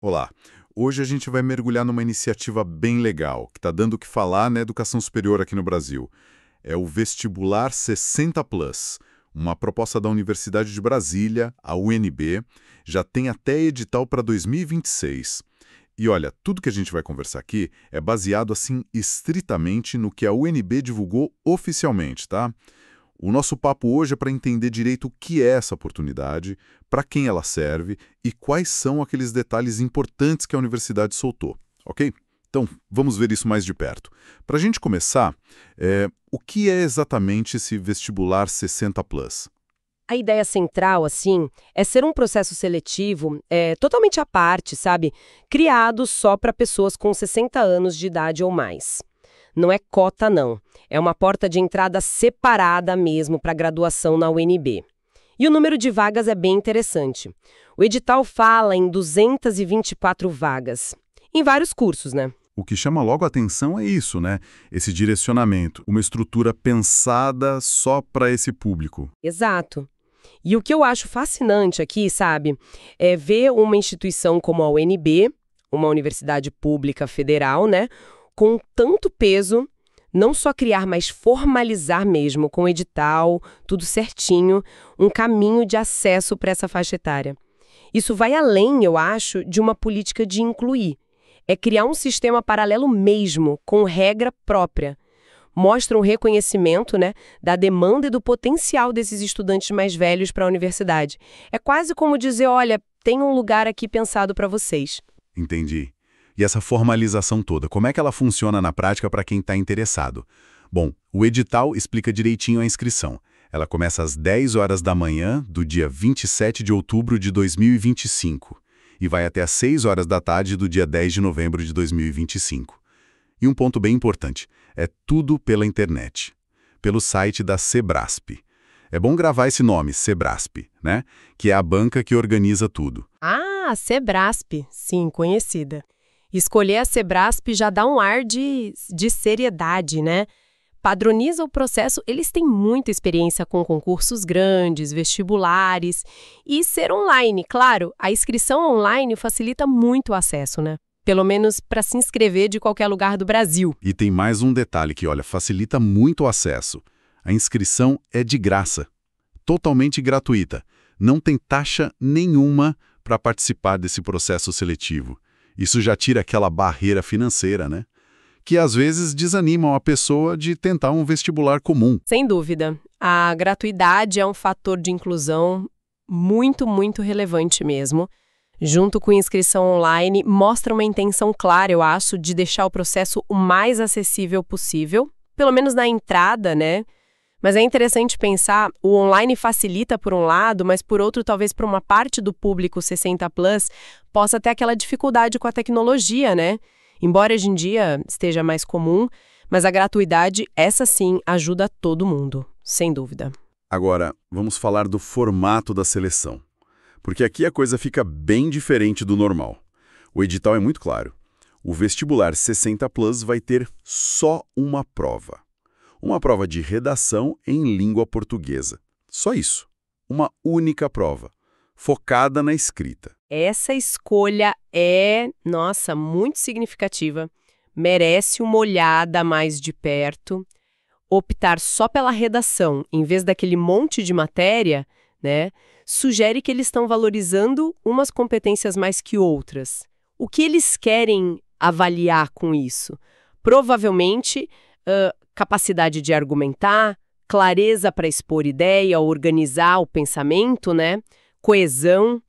Olá, hoje a gente vai mergulhar numa iniciativa bem legal, que está dando o que falar na educação superior aqui no Brasil. É o Vestibular 60 Plus, uma proposta da Universidade de Brasília, a UNB, já tem até edital para 2026. E olha, tudo que a gente vai conversar aqui é baseado assim estritamente no que a UNB divulgou oficialmente, tá? O nosso papo hoje é para entender direito o que é essa oportunidade, para quem ela serve e quais são aqueles detalhes importantes que a universidade soltou, ok? Então, vamos ver isso mais de perto. Para a gente começar, o que é exatamente esse vestibular 60 Plus? A ideia central, assim, é ser um processo seletivo totalmente à parte, sabe? Criado só para pessoas com 60 anos de idade ou mais. Não é cota, não. É uma porta de entrada separada mesmo para graduação na UNB. E o número de vagas é bem interessante. O edital fala em 224 vagas. Em vários cursos, né? O que chama logo a atenção é isso, né? Esse direcionamento, uma estrutura pensada só para esse público. Exato. E o que eu acho fascinante aqui, sabe, é ver uma instituição como a UNB, uma universidade pública federal, né, com tanto peso, não só criar, mas formalizar mesmo, com edital, tudo certinho, um caminho de acesso para essa faixa etária. Isso vai além, eu acho, de uma política de incluir. É criar um sistema paralelo mesmo, com regra própria. Mostra um reconhecimento, né, da demanda e do potencial desses estudantes mais velhos para a universidade. É quase como dizer, olha, tem um lugar aqui pensado para vocês. Entendi. E essa formalização toda, como é que ela funciona na prática para quem está interessado? Bom, o edital explica direitinho a inscrição. Ela começa às 10 horas da manhã do dia 27 de outubro de 2025 e vai até às 6 horas da tarde do dia 10 de novembro de 2025. E um ponto bem importante, é tudo pela internet, pelo site da Sebrasp. É bom gravar esse nome, Sebrasp, né? Que é a banca que organiza tudo. Ah, Sebrasp, sim, conhecida. Escolher a Sebrasp já dá um ar de seriedade, né? Padroniza o processo, eles têm muita experiência com concursos grandes, vestibulares e ser online, claro, a inscrição online facilita muito o acesso, né? Pelo menos para se inscrever de qualquer lugar do Brasil. E tem mais um detalhe que, olha, facilita muito o acesso. A inscrição é de graça, totalmente gratuita. Não tem taxa nenhuma para participar desse processo seletivo. Isso já tira aquela barreira financeira, né? Que às vezes desanimam a pessoa de tentar um vestibular comum. Sem dúvida. A gratuidade é um fator de inclusão muito, muito relevante mesmo. Junto com inscrição online, mostra uma intenção clara, eu acho, de deixar o processo o mais acessível possível, pelo menos na entrada, né? Mas é interessante pensar, o online facilita por um lado, mas por outro, talvez para uma parte do público 60+, possa ter aquela dificuldade com a tecnologia, né? Embora hoje em dia esteja mais comum, mas a gratuidade, essa sim, ajuda todo mundo, sem dúvida. Agora, vamos falar do formato da seleção. Porque aqui a coisa fica bem diferente do normal. O edital é muito claro. O vestibular 60 Plus vai ter só uma prova. Uma prova de redação em língua portuguesa. Só isso. Uma única prova, focada na escrita. Essa escolha é, nossa, muito significativa. Merece uma olhada mais de perto. Optar só pela redação, em vez daquele monte de matéria, né? Sugere que eles estão valorizando umas competências mais que outras. O que eles querem avaliar com isso? Provavelmente, capacidade de argumentar, clareza para expor ideia, organizar o pensamento, né? Coesão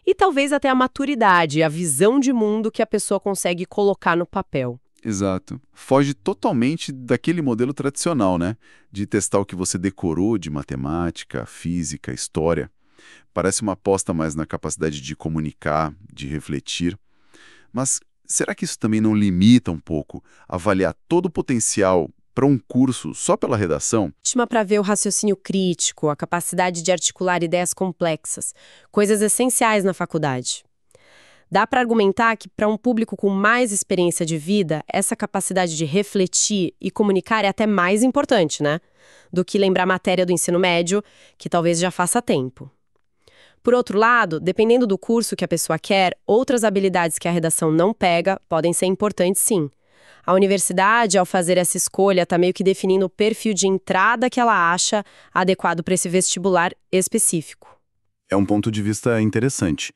e talvez até a maturidade, a visão de mundo que a pessoa consegue colocar no papel. Exato. Foge totalmente daquele modelo tradicional, né? De testar o que você decorou de matemática, física, história. Parece uma aposta mais na capacidade de comunicar, de refletir. Mas será que isso também não limita um pouco avaliar todo o potencial para um curso só pela redação? Ótima para ver o raciocínio crítico, a capacidade de articular ideias complexas, coisas essenciais na faculdade. Dá para argumentar que, para um público com mais experiência de vida, essa capacidade de refletir e comunicar é até mais importante, né? Do que lembrar matéria do ensino médio, que talvez já faça tempo. Por outro lado, dependendo do curso que a pessoa quer, outras habilidades que a redação não pega podem ser importantes sim. A universidade, ao fazer essa escolha, está meio que definindo o perfil de entrada que ela acha adequado para esse vestibular específico. É um ponto de vista interessante.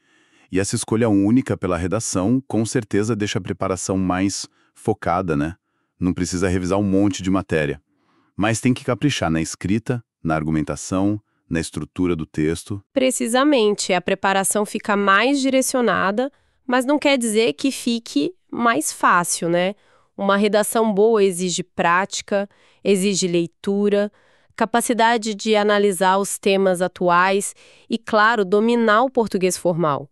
E essa escolha única pela redação, com certeza deixa a preparação mais focada, né? Não precisa revisar um monte de matéria. Mas tem que caprichar na escrita, na argumentação, na estrutura do texto. Precisamente, a preparação fica mais direcionada, mas não quer dizer que fique mais fácil, né? Uma redação boa exige prática, exige leitura, capacidade de analisar os temas atuais e, claro, dominar o português formal.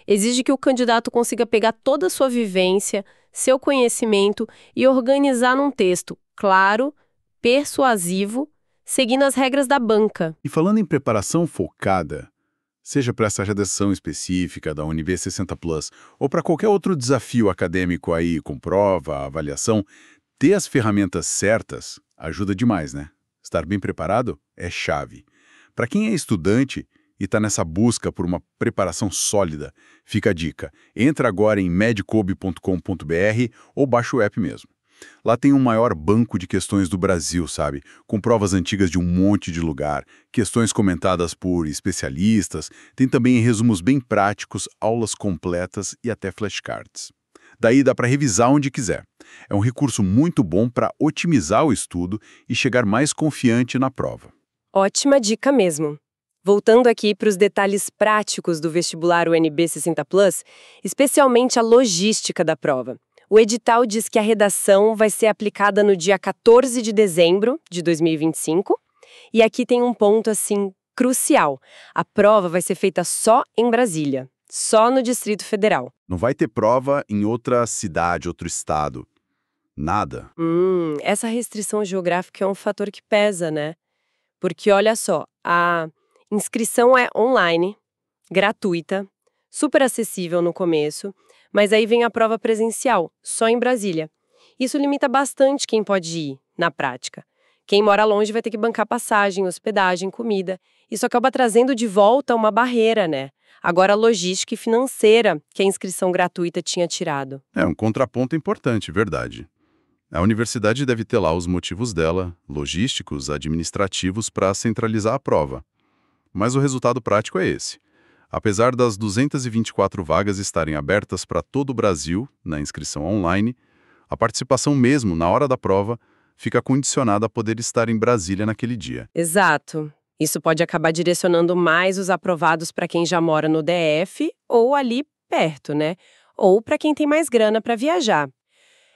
Exige que o candidato consiga pegar toda a sua vivência, seu conhecimento e organizar num texto claro, persuasivo, seguindo as regras da banca. E falando em preparação focada, seja para essa redação específica da UNB 60 Plus ou para qualquer outro desafio acadêmico aí com prova, avaliação, ter as ferramentas certas ajuda demais, né? Estar bem preparado é chave. Para quem é estudante e está nessa busca por uma preparação sólida, fica a dica. Entra agora em medcob.com.br ou baixa o app mesmo. Lá tem um maior banco de questões do Brasil, sabe? Com provas antigas de um monte de lugar, questões comentadas por especialistas, tem também resumos bem práticos, aulas completas e até flashcards. Daí dá para revisar onde quiser. É um recurso muito bom para otimizar o estudo e chegar mais confiante na prova. Ótima dica mesmo. Voltando aqui para os detalhes práticos do vestibular UNB 60 Plus, especialmente a logística da prova. O edital diz que a redação vai ser aplicada no dia 14 de dezembro de 2025. E aqui tem um ponto, assim, crucial. A prova vai ser feita só em Brasília, só no Distrito Federal. Não vai ter prova em outra cidade, outro estado. Nada. Essa restrição geográfica é um fator que pesa, né? Porque, olha só, a inscrição é online, gratuita, super acessível no começo, mas aí vem a prova presencial, só em Brasília. Isso limita bastante quem pode ir, na prática. Quem mora longe vai ter que bancar passagem, hospedagem, comida. Isso acaba trazendo de volta uma barreira, né? Agora a logística e financeira que a inscrição gratuita tinha tirado. É um contraponto importante, verdade. A universidade deve ter lá os motivos dela, logísticos, administrativos, para centralizar a prova. Mas o resultado prático é esse. Apesar das 224 vagas estarem abertas para todo o Brasil, na inscrição online, a participação mesmo na hora da prova fica condicionada a poder estar em Brasília naquele dia. Exato. Isso pode acabar direcionando mais os aprovados para quem já mora no DF ou ali perto, né? Ou para quem tem mais grana para viajar.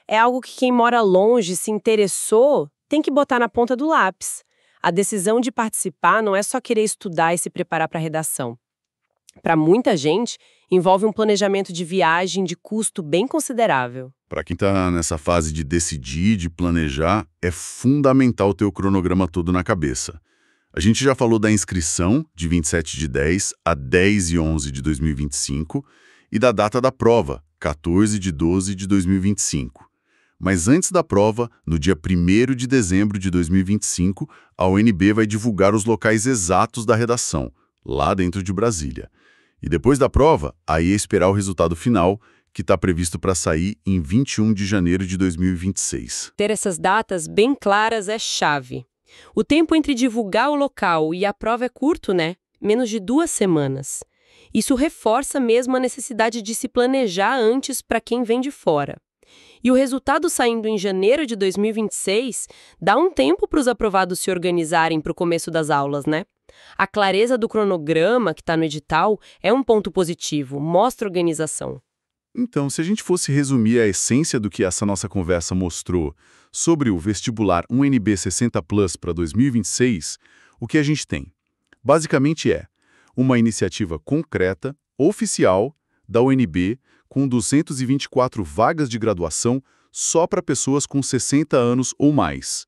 É algo que quem mora longe se interessou tem que botar na ponta do lápis. A decisão de participar não é só querer estudar e se preparar para a redação. Para muita gente, envolve um planejamento de viagem de custo bem considerável. Para quem está nessa fase de decidir, de planejar, é fundamental ter o cronograma todo na cabeça. A gente já falou da inscrição, de 27/10 a 10/11 de 2025, e da data da prova, 14/12 de 2025. Mas antes da prova, no dia 1º de dezembro de 2025, a UNB vai divulgar os locais exatos da redação, lá dentro de Brasília. E depois da prova, aí é esperar o resultado final, que está previsto para sair em 21 de janeiro de 2026. Ter essas datas bem claras é chave. O tempo entre divulgar o local e a prova é curto, né? Menos de 2 semanas. Isso reforça mesmo a necessidade de se planejar antes para quem vem de fora. E o resultado saindo em janeiro de 2026 dá um tempo para os aprovados se organizarem para o começo das aulas, né? A clareza do cronograma que está no edital é um ponto positivo, mostra organização. Então, se a gente fosse resumir a essência do que essa nossa conversa mostrou sobre o vestibular UNB 60 Plus para 2026, o que a gente tem? Basicamente é uma iniciativa concreta, oficial, da UNB, com 224 vagas de graduação só para pessoas com 60 anos ou mais.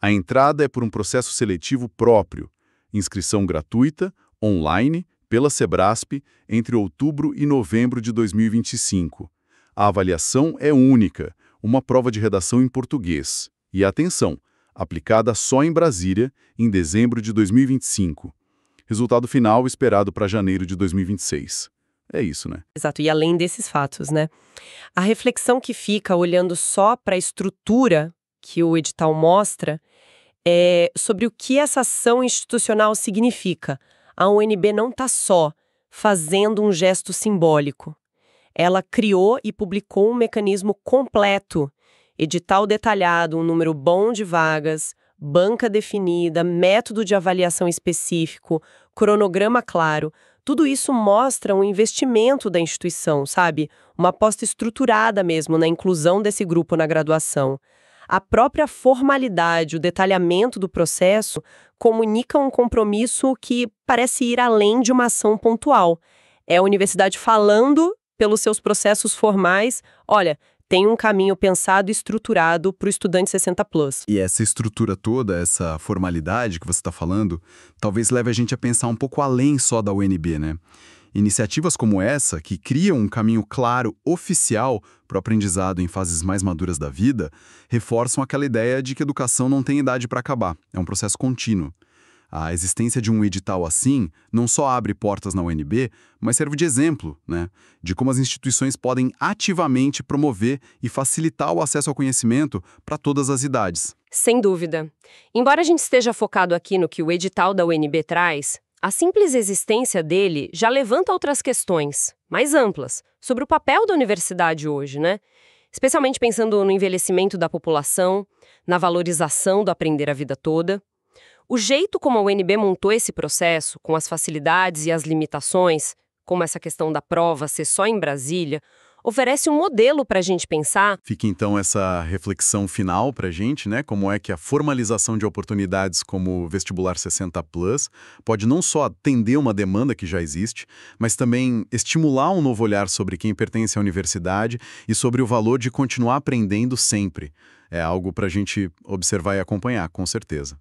A entrada é por um processo seletivo próprio, inscrição gratuita, online, pela Sebrasp, entre outubro e novembro de 2025. A avaliação é única, uma prova de redação em português. E atenção, aplicada só em Brasília, em dezembro de 2025. Resultado final esperado para janeiro de 2026. É isso, né? Exato, e além desses fatos, né? A reflexão que fica olhando só para a estrutura que o edital mostra é sobre o que essa ação institucional significa. A UNB não está só fazendo um gesto simbólico. Ela criou e publicou um mecanismo completo, edital detalhado, um número bom de vagas, banca definida, método de avaliação específico, cronograma claro. Tudo isso mostra um investimento da instituição, sabe? Uma aposta estruturada mesmo na inclusão desse grupo na graduação. A própria formalidade, o detalhamento do processo comunicam um compromisso que parece ir além de uma ação pontual. É a universidade falando pelos seus processos formais, olha, tem um caminho pensado e estruturado para o estudante 60+. E essa estrutura toda, essa formalidade que você está falando, talvez leve a gente a pensar um pouco além só da UNB, né? Iniciativas como essa, que criam um caminho claro, oficial, para o aprendizado em fases mais maduras da vida, reforçam aquela ideia de que educação não tem idade para acabar, é um processo contínuo. A existência de um edital assim não só abre portas na UNB, mas serve de exemplo, né, de como as instituições podem ativamente promover e facilitar o acesso ao conhecimento para todas as idades. Sem dúvida. Embora a gente esteja focado aqui no que o edital da UNB traz, a simples existência dele já levanta outras questões, mais amplas, sobre o papel da universidade hoje, né? Especialmente pensando no envelhecimento da população, na valorização do aprender a vida toda. O jeito como a UNB montou esse processo, com as facilidades e as limitações, como essa questão da prova ser só em Brasília, oferece um modelo para a gente pensar. Fica então essa reflexão final para a gente, né? Como é que a formalização de oportunidades como o vestibular 60+ pode não só atender uma demanda que já existe, mas também estimular um novo olhar sobre quem pertence à universidade e sobre o valor de continuar aprendendo sempre. É algo para a gente observar e acompanhar, com certeza.